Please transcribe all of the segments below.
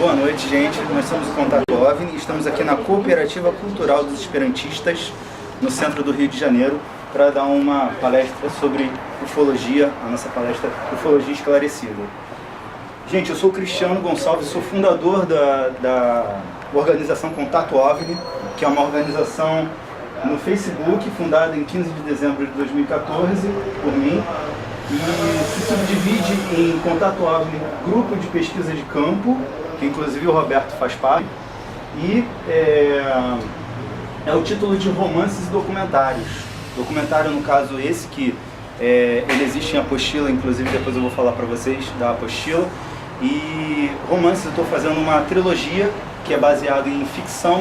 Boa noite, gente. Nós somos o Contato OVNI e estamos aqui na Cooperativa Cultural dos Esperantistas, no centro do Rio de Janeiro, para dar uma palestra sobre ufologia, a nossa palestra Ufologia Esclarecida. Gente, eu sou o Cristiano Gonçalves, sou fundador da organização Contato OVNI, que é uma organização no Facebook, fundada em 15 de dezembro de 2014 por mim, e se subdivide em Contato OVNI, Grupo de Pesquisa de Campo, que inclusive o Roberto faz parte, e é o título de romances e documentários. Documentário, no caso, esse que ele existe em apostila, inclusive depois eu vou falar para vocês da apostila. E romances, eu estou fazendo uma trilogia que é baseado em ficção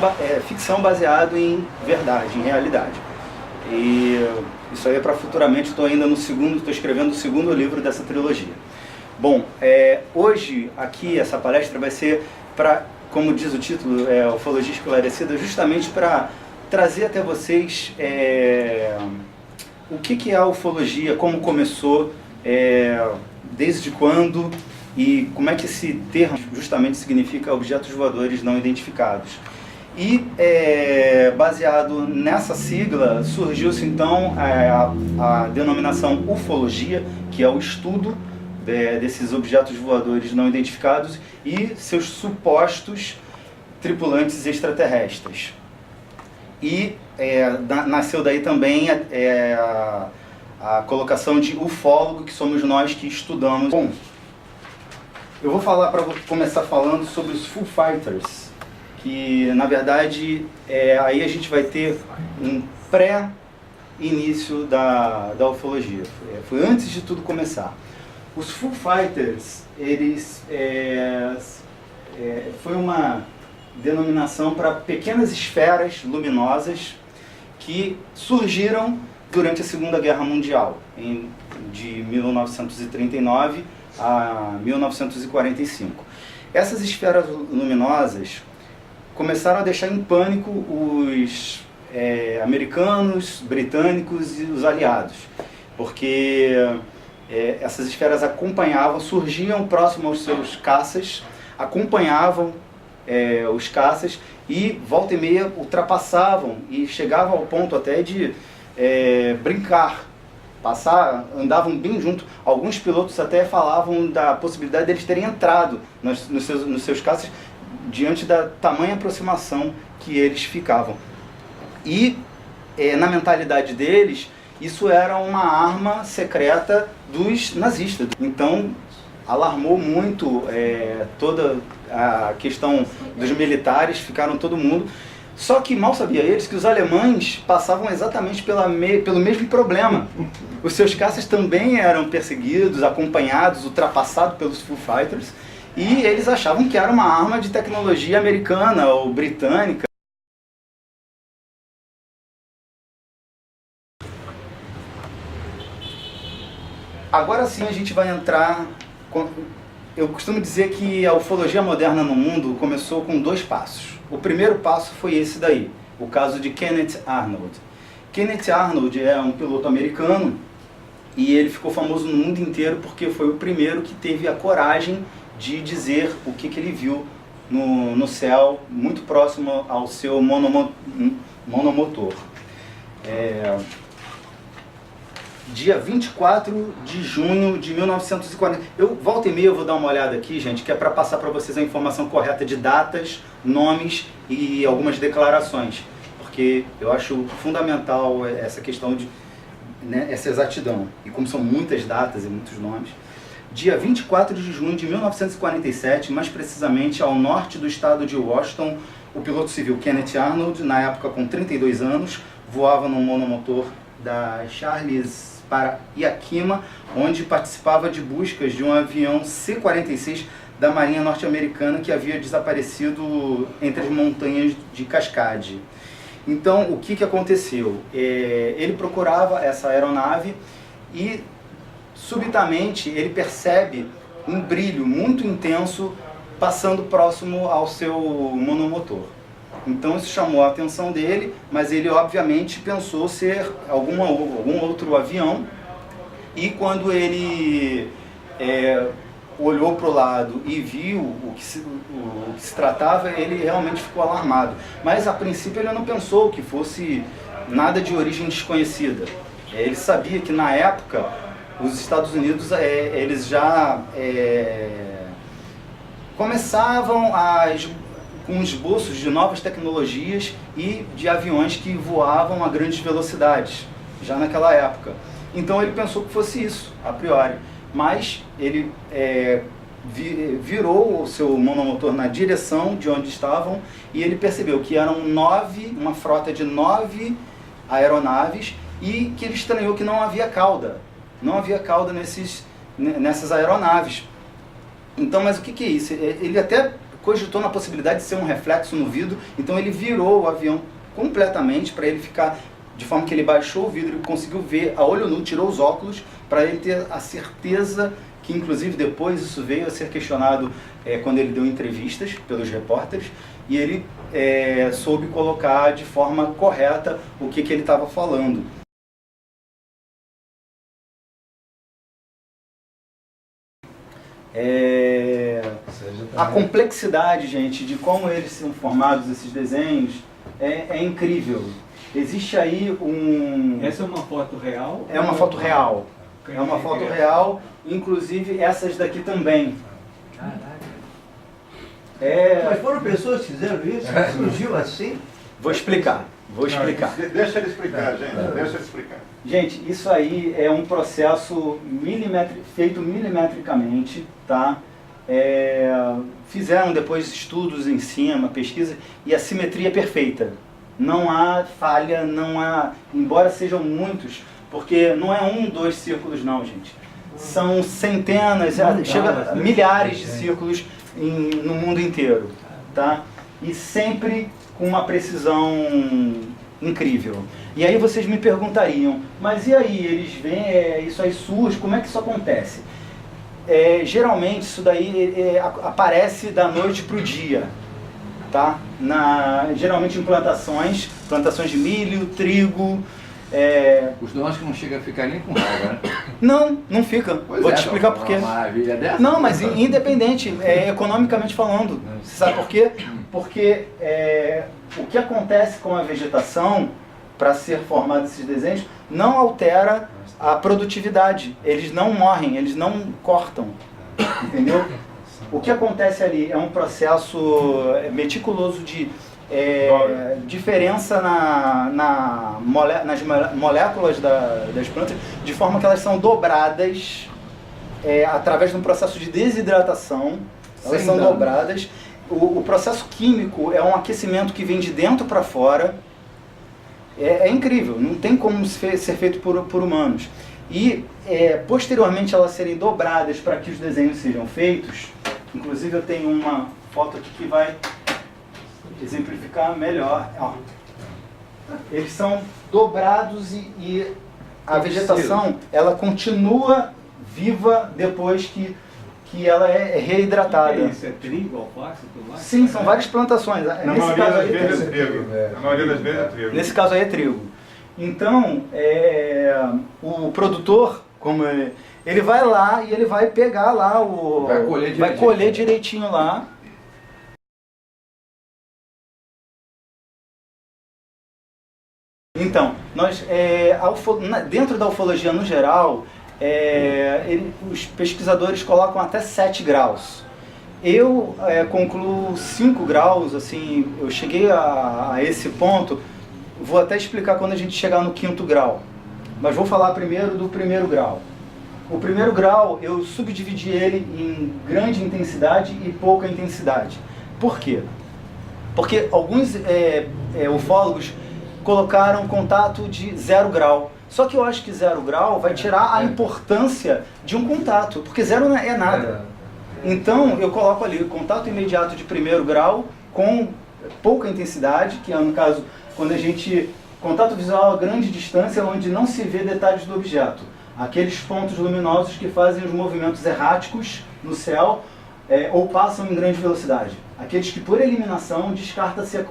baseado em verdade, em realidade. E isso aí é para futuramente, estou escrevendo o segundo livro dessa trilogia. Bom, hoje aqui essa palestra vai ser para, como diz o título, Ufologia Esclarecida, justamente para trazer até vocês o que é a ufologia, como começou, desde quando e como é que esse termo justamente significa objetos voadores não identificados. E baseado nessa sigla, surgiu-se então a denominação ufologia, que é o estudo desses objetos voadores não identificados e seus supostos tripulantes extraterrestres. E nasceu daí também a colocação de ufólogo, que somos nós que estudamos. Bom, eu vou começar falando sobre os Foo Fighters, que na verdade aí a gente vai ter um pré-início da ufologia. Foi antes de tudo começar. Os Foo Fighters, eles foi uma denominação para pequenas esferas luminosas que surgiram durante a Segunda Guerra Mundial, de 1939 a 1945. Essas esferas luminosas começaram a deixar em pânico os americanos, britânicos e os aliados, porque essas esferas surgiam próximo aos seus caças, acompanhavam os caças e volta e meia ultrapassavam e chegavam ao ponto até de brincar, andavam bem junto. Alguns pilotos até falavam da possibilidade deles terem entrado nos seus caças diante da tamanha aproximação que eles ficavam. E na mentalidade deles, isso era uma arma secreta dos nazistas. Então alarmou muito toda a questão dos militares, ficaram todo mundo. Só que mal sabia eles que os alemães passavam exatamente pelo mesmo problema. Os seus caças também eram perseguidos, acompanhados, ultrapassados pelos Foo Fighters, e eles achavam que era uma arma de tecnologia americana ou britânica. Agora sim a gente vai entrar... Eu costumo dizer que a ufologia moderna no mundo começou com 2 passos. O primeiro passo foi esse daí, o caso de Kenneth Arnold. Kenneth Arnold é um piloto americano e ele ficou famoso no mundo inteiro porque foi o primeiro que teve a coragem de dizer o que ele viu no céu, muito próximo ao seu monomotor. Dia 24 de junho de 1940. Volta e meia eu vou dar uma olhada aqui, gente, que é para passar para vocês a informação correta de datas, nomes e algumas declarações, porque eu acho fundamental essa questão de essa exatidão. E como são muitas datas e muitos nomes. Dia 24 de junho de 1947, mais precisamente ao norte do estado de Washington, o piloto civil Kenneth Arnold, na época com 32 anos, voava num monomotor da Charles para Yakima, onde participava de buscas de um avião C-46 da Marinha Norte-Americana que havia desaparecido entre as montanhas de Cascade. Então, o que aconteceu? Ele procurava essa aeronave e, subitamente, ele percebe um brilho muito intenso passando próximo ao seu monomotor. Então isso chamou a atenção dele, mas ele obviamente pensou ser algum outro avião, e quando ele olhou para o lado e viu o que se tratava, ele realmente ficou alarmado. Mas a princípio ele não pensou que fosse nada de origem desconhecida. Ele sabia que na época os Estados Unidos eles já começavam com esboços de novas tecnologias e de aviões que voavam a grandes velocidades, já naquela época. Então ele pensou que fosse isso, a priori. Mas ele virou o seu monomotor na direção de onde estavam e ele percebeu que eram uma frota de 9 aeronaves e que ele estranhou que não havia cauda. Não havia cauda nessas aeronaves. Então, mas o que é isso? Ele até cogitou na possibilidade de ser um reflexo no vidro, então ele virou o avião completamente para ele ficar, de forma que ele baixou o vidro e conseguiu ver a olho nu, tirou os óculos, para ele ter a certeza que, inclusive, depois isso veio a ser questionado quando ele deu entrevistas pelos repórteres, e ele soube colocar de forma correta o que ele estava falando. A complexidade, gente, de como eles são formados, esses desenhos, é incrível. Existe aí Essa é uma foto real? É uma foto real. É uma foto real, inclusive essas daqui também. Mas foram pessoas que fizeram isso? Surgiu assim? Vou explicar. Deixa ele explicar, gente. Deixa ele explicar. Gente, isso aí é um processo feito milimetricamente, tá? Fizeram depois estudos em cima, pesquisa, e a simetria é perfeita. Não há falha, não há... Embora sejam muitos, porque não é 1, 2 círculos não, gente. São centenas, chega a milhares de círculos no mundo inteiro, tá? E sempre com uma precisão incrível. E aí vocês me perguntariam, mas e aí, eles veem, isso aí surge, como é que isso acontece? Geralmente isso daí aparece da noite para o dia, tá? Geralmente em plantações de milho, trigo. Os donos que não chegam a ficar nem com raiva, né? Não fica. Vou te explicar por quê. Uma maravilha dessa? Não, mas independente, economicamente falando. Você sabe por quê? Porque o que acontece com a vegetação, para ser formado esses desenhos, não altera a produtividade. Eles não morrem, eles não cortam. Entendeu? O que acontece ali é um processo meticuloso de diferença nas moléculas das plantas, de forma que elas são dobradas através de um processo de desidratação. Elas são dobradas. O processo químico é um aquecimento que vem de dentro para fora. É incrível, não tem como ser feito por humanos. E posteriormente elas serem dobradas para que os desenhos sejam feitos. Inclusive eu tenho uma foto aqui que vai exemplificar melhor. Ó. Eles são dobrados e a vegetação ela continua viva depois que ela é reidratada. Isso é trigo, alface, tomate? Sim, são várias plantações. Na maioria das vezes é trigo. Na maioria das vezes é trigo. Nesse caso aí é trigo. Então, o produtor, como ele vai lá e ele vai pegar lá vai colher direitinho lá. Então, dentro da ufologia no geral, os pesquisadores colocam até 7 graus. Eu concluo 5 graus, assim, eu cheguei a esse ponto, vou até explicar quando a gente chegar no 5º grau. Mas vou falar primeiro do 1º grau. O 1º grau, eu subdividi ele em grande intensidade e pouca intensidade. Por quê? Porque alguns ufólogos colocaram contato de 0 grau. Só que eu acho que 0 grau vai tirar a importância de um contato, porque 0 não é nada. Então eu coloco ali o contato imediato de 1º grau com pouca intensidade, que é no caso quando a gente... Contato visual a grande distância, onde não se vê detalhes do objeto. Aqueles pontos luminosos que fazem os movimentos erráticos no céu ou passam em grande velocidade. Aqueles que por eliminação descarta-se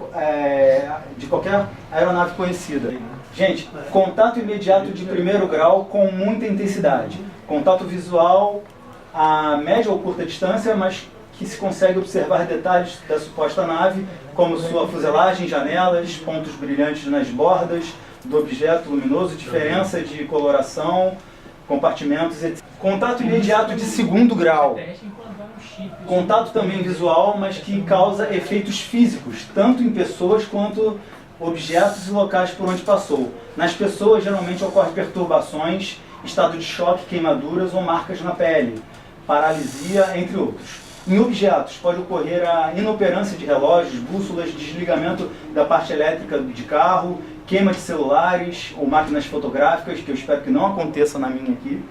de qualquer aeronave conhecida. Gente, contato imediato de 1º grau com muita intensidade. Contato visual a média ou curta distância, mas que se consegue observar detalhes da suposta nave, como sua fuselagem, janelas, pontos brilhantes nas bordas do objeto luminoso, diferença de coloração, compartimentos, etc. Contato imediato de segundo grau. Contato também visual, mas que causa efeitos físicos, tanto em pessoas quanto objetos e locais por onde passou. Nas pessoas, geralmente ocorrem perturbações, estado de choque, queimaduras ou marcas na pele, paralisia, entre outros. Em objetos, pode ocorrer a inoperância de relógios, bússolas, desligamento da parte elétrica de carro, queima de celulares ou máquinas fotográficas, que eu espero que não aconteça na minha aqui,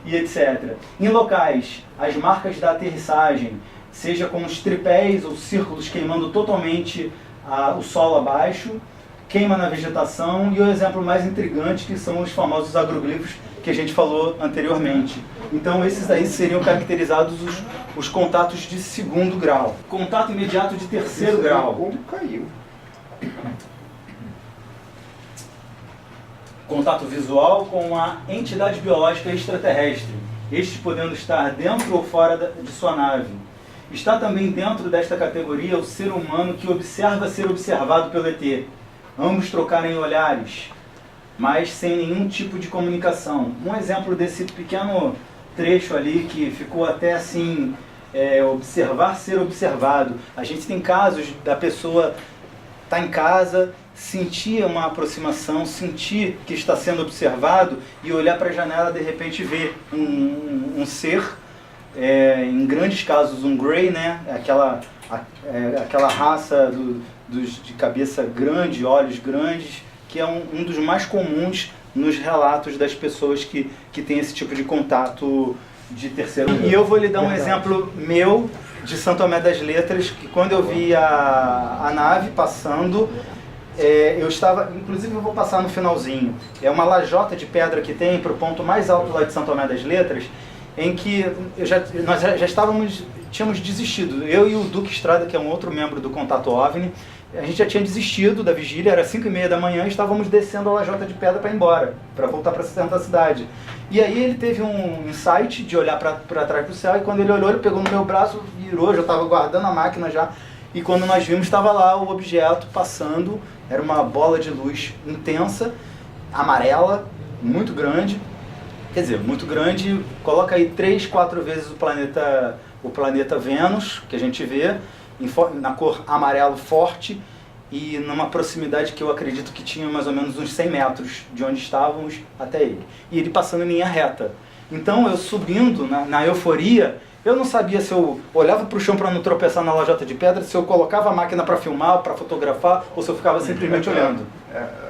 e etc. Em locais, as marcas da aterrissagem, seja com os tripés ou círculos queimando totalmente o solo abaixo, queima na vegetação e o exemplo mais intrigante que são os famosos agroglifos que a gente falou anteriormente. Então esses aí seriam caracterizados os contatos de segundo grau. Contato imediato de terceiro grau. Como caiu? Contato visual com a entidade biológica extraterrestre, este podendo estar dentro ou fora de sua nave. Está também dentro desta categoria o ser humano que observa ser observado pelo ET. Ambos trocarem olhares, mas sem nenhum tipo de comunicação. Um exemplo desse pequeno trecho ali que ficou até assim, observar ser observado. A gente tem casos da pessoa estar em casa, sentir uma aproximação, sentir que está sendo observado e olhar para a janela de repente ver um ser, em grandes casos um Grey, né? Aquela raça de cabeça grande, olhos grandes, que é um dos mais comuns nos relatos das pessoas que têm esse tipo de contato de terceiro. E eu vou lhe dar um exemplo meu de São Tomé das Letras, que quando eu vi a nave passando, eu estava, inclusive eu vou passar no finalzinho, é uma lajota de pedra que tem para o ponto mais alto lá de São Tomé das Letras, em que nós já tínhamos desistido. Eu e o Duque Estrada, que é um outro membro do Contato OVNI, a gente já tinha desistido da vigília, era 5h30 da manhã e estávamos descendo a lajota de pedra para ir embora, para voltar para o centro da cidade. E aí ele teve um insight de olhar para trás para o céu, e quando ele olhou, ele pegou no meu braço, virou, já estava guardando a máquina já, e quando nós vimos, estava lá o objeto passando, era uma bola de luz intensa, amarela, muito grande, quer dizer, muito grande, coloca aí 3, 4 vezes o planeta Vênus, que a gente vê, na cor amarelo forte, e numa proximidade que eu acredito que tinha mais ou menos uns 100 metros de onde estávamos até ele. E ele passando em linha reta. Então eu subindo na euforia, eu não sabia se eu olhava para o chão para não tropeçar na lajota de pedra, se eu colocava a máquina para filmar, para fotografar, ou se eu ficava simplesmente olhando.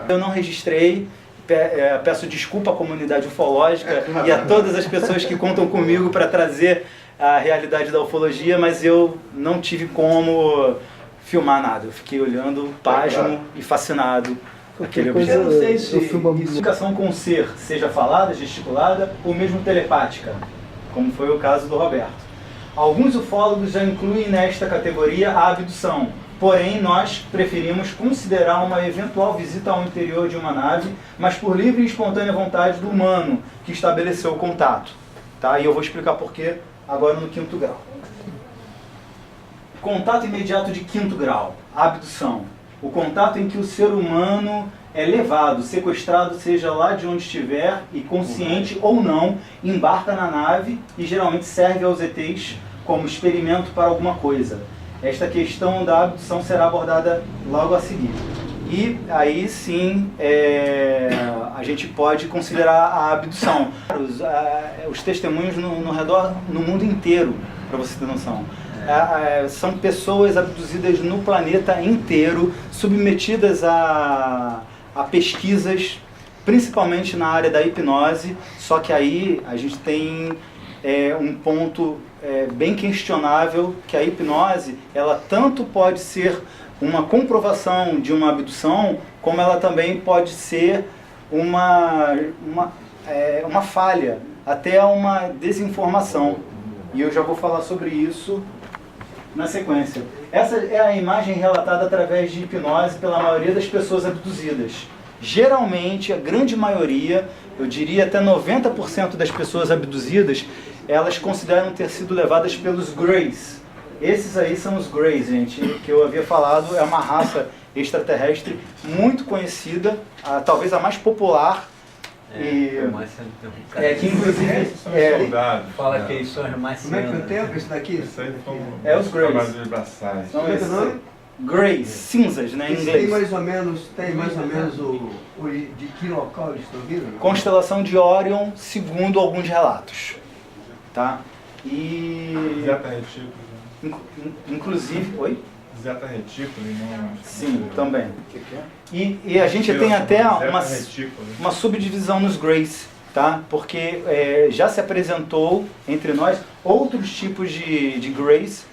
Eu não registrei, peço desculpa à comunidade ufológica e a todas as pessoas que contam comigo para trazer a realidade da ufologia, mas eu não tive como filmar nada. Eu fiquei olhando, pasmo e fascinado aquele objeto. Eu não sei se comunicação com o ser, seja falada, gesticulada ou mesmo telepática, como foi o caso do Roberto. Alguns ufólogos já incluem nesta categoria a abdução, porém nós preferimos considerar uma eventual visita ao interior de uma nave, mas por livre e espontânea vontade do humano que estabeleceu o contato. Tá? E eu vou explicar por quê agora no 5º grau. Contato imediato de 5º grau, abdução. O contato em que o ser humano é levado, sequestrado, seja lá de onde estiver, e consciente ou não, embarca na nave e geralmente serve aos ETs como experimento para alguma coisa. Esta questão da abdução será abordada logo a seguir. E aí sim a gente pode considerar a abdução. Os testemunhos no mundo inteiro, para você ter noção. São pessoas abduzidas no planeta inteiro, submetidas a pesquisas, principalmente na área da hipnose, só que aí a gente tem um ponto bem questionável, que a hipnose, ela tanto pode ser uma comprovação de uma abdução, como ela também pode ser uma falha, até uma desinformação. E eu já vou falar sobre isso na sequência. Essa é a imagem relatada através de hipnose pela maioria das pessoas abduzidas. Geralmente, a grande maioria, eu diria até 90% das pessoas abduzidas, elas consideram ter sido levadas pelos Greys. Esses aí são os Greys, gente, que eu havia falado, é uma raça extraterrestre muito conhecida, talvez a mais popular. Que inclusive fala que eles são marcianos. Como é que eu tenho esse daqui? É os Greys. Como é que é o nome? Greys, cinzas, né, em inglês. Tem mais ou menos de que local eles estão vindo? Constelação de Orion, segundo alguns relatos, tá? E Zeta Retículo. Inclusive, oi? Zeta Retículo, não. Sim, também. E a gente tem até uma subdivisão nos Greys, tá? Porque já se apresentou entre nós outros tipos de Greys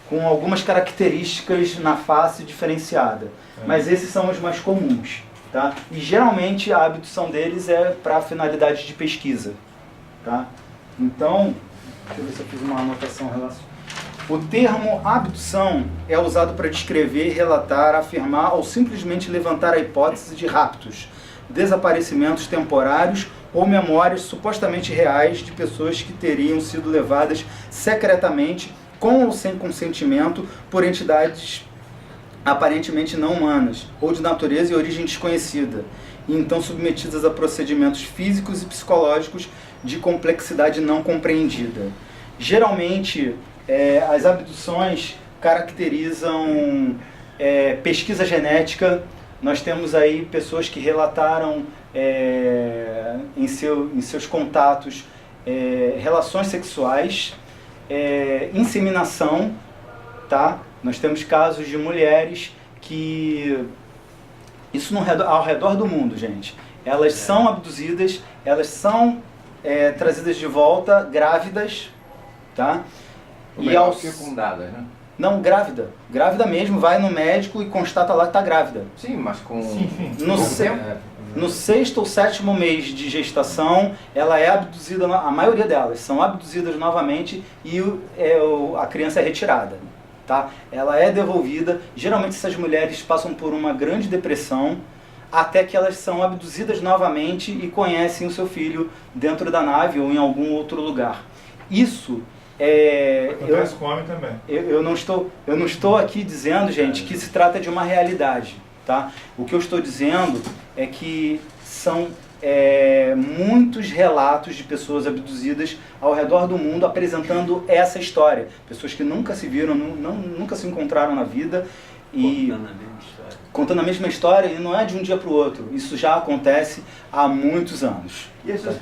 com algumas características na face diferenciada. Mas esses são os mais comuns, tá? E geralmente a abdução deles é para finalidade de pesquisa, tá? Então, deixa eu ver se eu fiz uma anotação relacionada. O termo abdução é usado para descrever, relatar, afirmar ou simplesmente levantar a hipótese de raptos, desaparecimentos temporários ou memórias supostamente reais de pessoas que teriam sido levadas secretamente, com ou sem consentimento, por entidades aparentemente não humanas ou de natureza e origem desconhecida, e então submetidas a procedimentos físicos e psicológicos de complexidade não compreendida. Geralmente, as abduções caracterizam pesquisa genética. Nós temos aí pessoas que relataram em seus contatos relações sexuais, inseminação, tá? Nós temos casos de mulheres que... Isso ao redor do mundo, gente. Elas são abduzidas, elas são trazidas de volta grávidas, tá? E fecundadas, né? Não, grávida. Grávida mesmo, vai no médico e constata lá que está grávida. Sim, mas com... No sexto ou sétimo mês de gestação, ela é abduzida, a maioria delas são abduzidas novamente e a criança é retirada, tá? Ela é devolvida. Geralmente essas mulheres passam por uma grande depressão até que elas são abduzidas novamente e conhecem o seu filho dentro da nave ou em algum outro lugar. Isso acontece com homem também. Eu não estou aqui dizendo, gente, que se trata de uma realidade, tá? O que eu estou dizendo é que são muitos relatos de pessoas abduzidas ao redor do mundo apresentando essa história. Pessoas que nunca se viram, nunca se encontraram na vida e contando a mesma história, e não é de um dia para o outro. Isso já acontece há muitos anos. E essas